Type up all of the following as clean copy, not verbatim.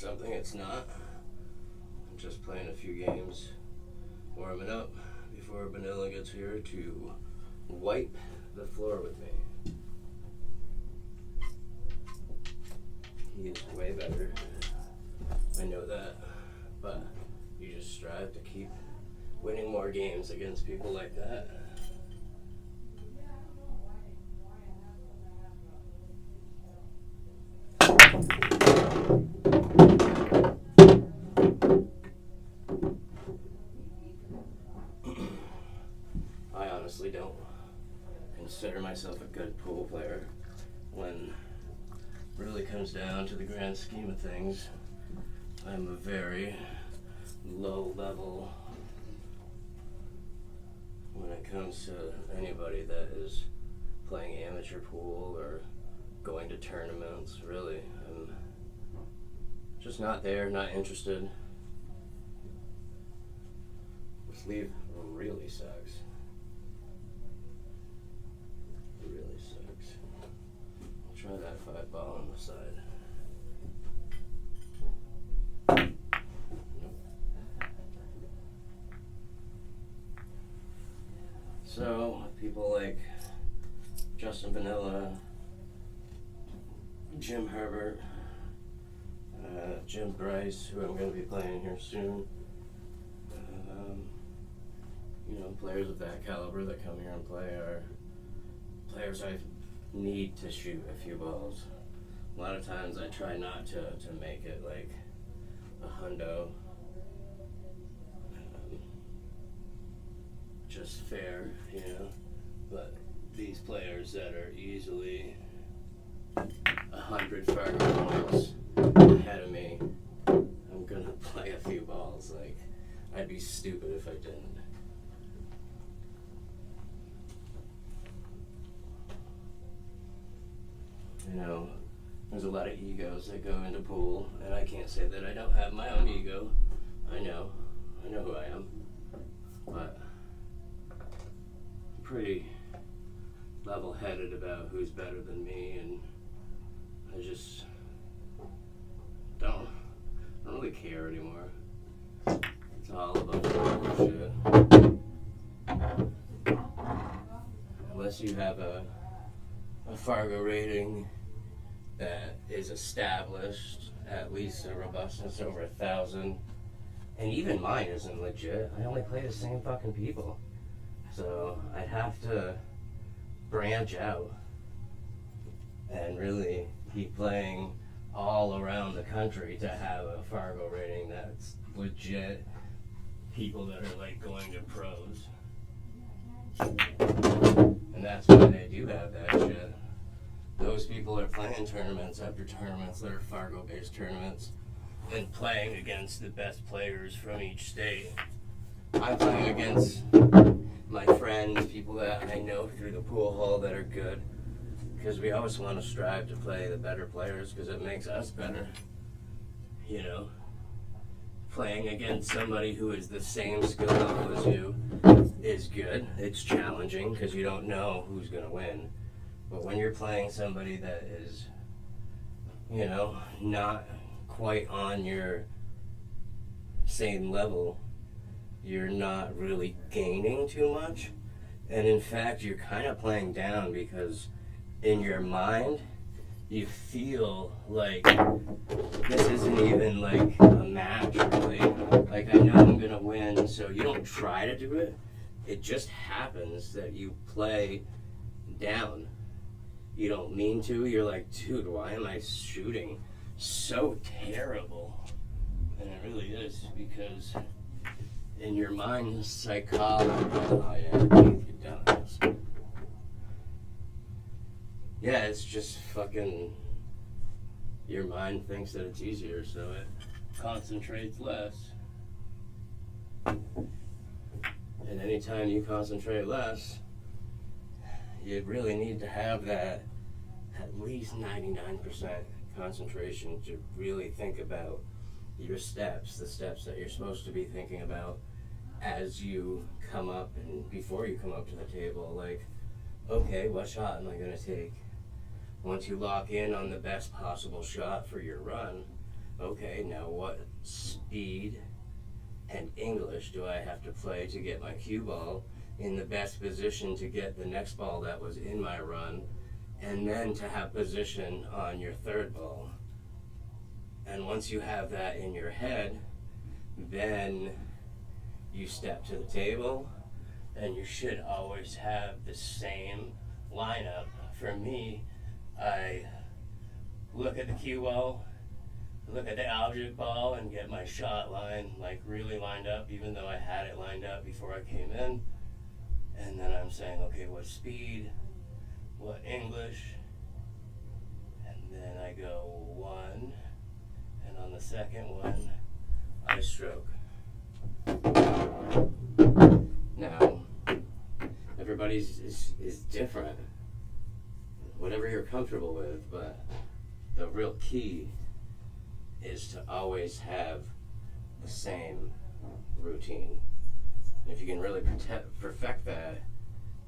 something it's not. I'm just playing a few games, warming up before Vanilla gets here to wipe the floor with me. He is way better. I know that, but you just strive to keep winning more games against people like that. I honestly don't consider myself a good pool player when it really comes down to the grand scheme of things. I'm a very low level when it comes to anybody that is playing amateur pool or going to tournaments. Really, I'm just not there, not interested. This leave really sucks. It really sucks. I'll try that 5-ball on the side. So, people like Justin Vanilla, Jim Herbert, Jim Bryce, who I'm going to be playing here soon. Players of that caliber that come here and play are players I need to shoot a few balls. A lot of times I try not to make it like a hundo. Just fair, but these players that are easily 100 Fargo points ahead of me, I'm gonna play a few balls. Like, I'd be stupid if I didn't. There's a lot of egos that go into pool, and I can't say that I don't have my own ego. I know who I am, but I'm pretty level-headed about who's better than me, and I just don't really care anymore. It's all about bullshit. Unless you have a Fargo rating that is established, at least a robustness over 1,000, and even mine isn't legit. I only play the same fucking people, so I'd have to branch out and really keep playing all around the country to have a Fargo rating that's legit. People that are like going to pros, and that's why they do have that shit. Those people are playing tournaments after tournaments that are Fargo-based tournaments and playing against the best players from each state. I'm playing against my friends, people that I know through the pool hall that are good, because we always want to strive to play the better players because it makes us better. Playing against somebody who is the same skill level as you is good. It's challenging because you don't know who's going to win. But when you're playing somebody that is, not quite on your same level, you're not really gaining too much. And in fact, you're kind of playing down because in your mind, you feel like this isn't even like a match, really. Like, I know I'm going to win, so you don't try to do it. It just happens that you play down. You don't mean to. You're like, dude, why am I shooting so terrible? And it really is because in your mind, psychology. Oh yeah, get down on this. Yeah, it's just fucking. Your mind thinks that it's easier, so it concentrates less. And anytime you concentrate less, you really need to have that at least 99% concentration to really think about your steps, the steps that you're supposed to be thinking about as you come up and before you come up to the table. Like, okay, what shot am I going to take? Once you lock in on the best possible shot for your run, okay, now what speed and English do I have to play to get my cue ball in the best position to get the next ball that was in my run, and then to have position on your third ball. And once you have that in your head, then you step to the table, and you should always have the same lineup. For me, I look at the cue ball, look at the object ball, and get my shot line like really lined up, even though I had it lined up before I came in. And then I'm saying, okay, what speed, what English, and then I go 1, and on the second one, I stroke. Now, everybody's is different, whatever you're comfortable with, but the real key is to always have the same routine. And if you can really perfect that,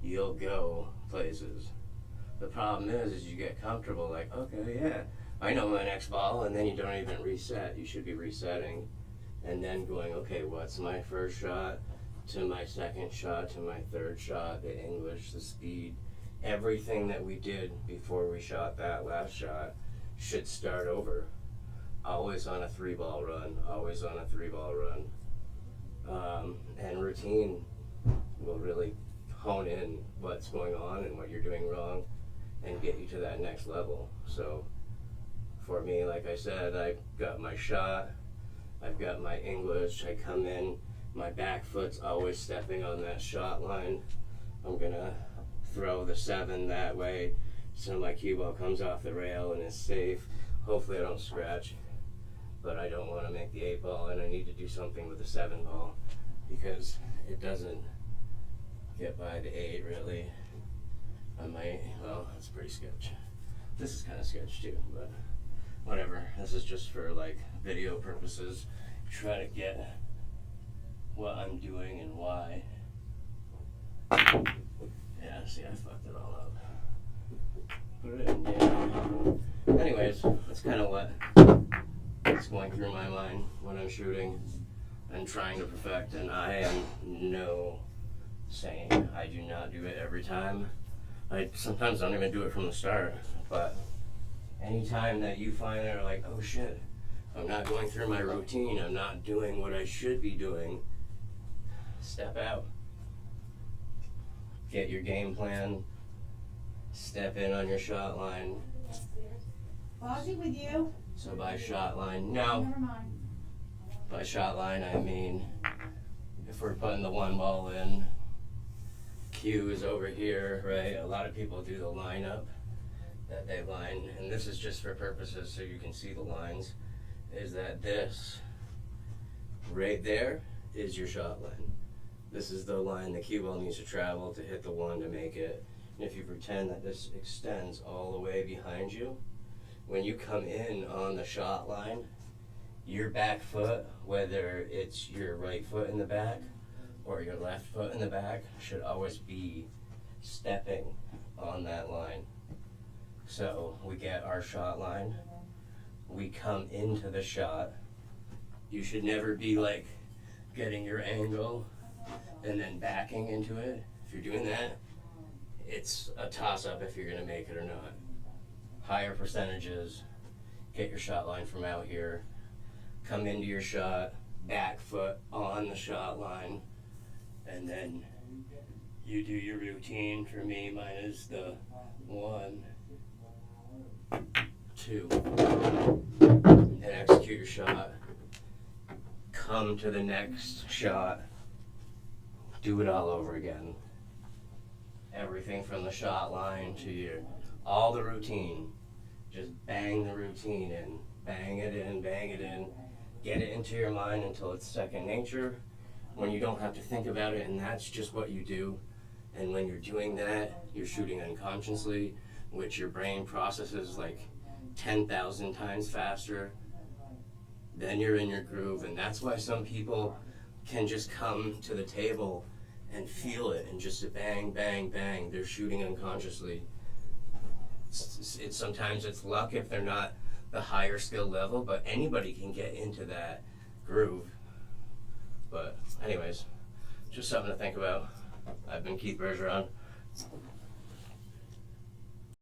you'll go places. The problem is you get comfortable, like, okay, yeah, I know my next ball, and then you don't even reset. You should be resetting, and then going, okay, what's my first shot, to my second shot, to my third shot, the English, the speed, everything that we did before we shot that last shot should start over. Always on a 3-ball run, always on a 3-ball run. And routine will really hone in what's going on and what you're doing wrong and get you to that next level. So for me, like I said, I've got my shot, I've got my English, I come in, my back foot's always stepping on that shot line. I'm gonna throw the 7 that way so my cue ball comes off the rail and is safe. Hopefully I don't scratch, but I don't want to make the 8 ball, and I need to do something with the 7 ball because it doesn't get by the 8 really. I might, well, that's pretty sketch. This is kind of sketch too, but whatever. This is just for like video purposes. Try to get what I'm doing and why. Yeah, see, I fucked it all up. Put it in, yeah. Anyways, that's kind of what's going through my mind when I'm shooting and trying to perfect. And I am no saint. I do not do it every time. I sometimes don't even do it from the start. But anytime that you find it, like, oh shit, I'm not going through my routine, I'm not doing what I should be doing, step out. Get your game plan, step in on your shot line. Bozzy with you? So by shot line, no. Never mind. By shot line, I mean, if we're putting the 1 ball in, cue is over here, right? A lot of people do the lineup that they line, and this is just for purposes so you can see the lines, is that this right there is your shot line. This is the line the cue ball needs to travel to hit the 1 to make it. And if you pretend that this extends all the way behind you, when you come in on the shot line, your back foot, whether it's your right foot in the back or your left foot in the back, should always be stepping on that line. So we get our shot line, we come into the shot. You should never be like getting your angle and then backing into it. If you're doing that, it's a toss-up if you're going to make it or not. Higher percentages, get your shot line from out here, come into your shot, back foot on the shot line, and then you do your routine. For me, mine is the 1, 2, and execute your shot. Come to the next shot, do it all over again. Everything from the shot line to all the routine. Just bang the routine in, bang it in, get it into your mind until it's second nature, when you don't have to think about it and that's just what you do. And when you're doing that, you're shooting unconsciously, which your brain processes like 10,000 times faster. Then you're in your groove, and that's why some people can just come to the table and feel it and just bang, bang, bang. They're shooting unconsciously. Sometimes it's luck if they're not the higher skill level, but anybody can get into that groove. But anyways, just something to think about. I've been Keith Bergeron.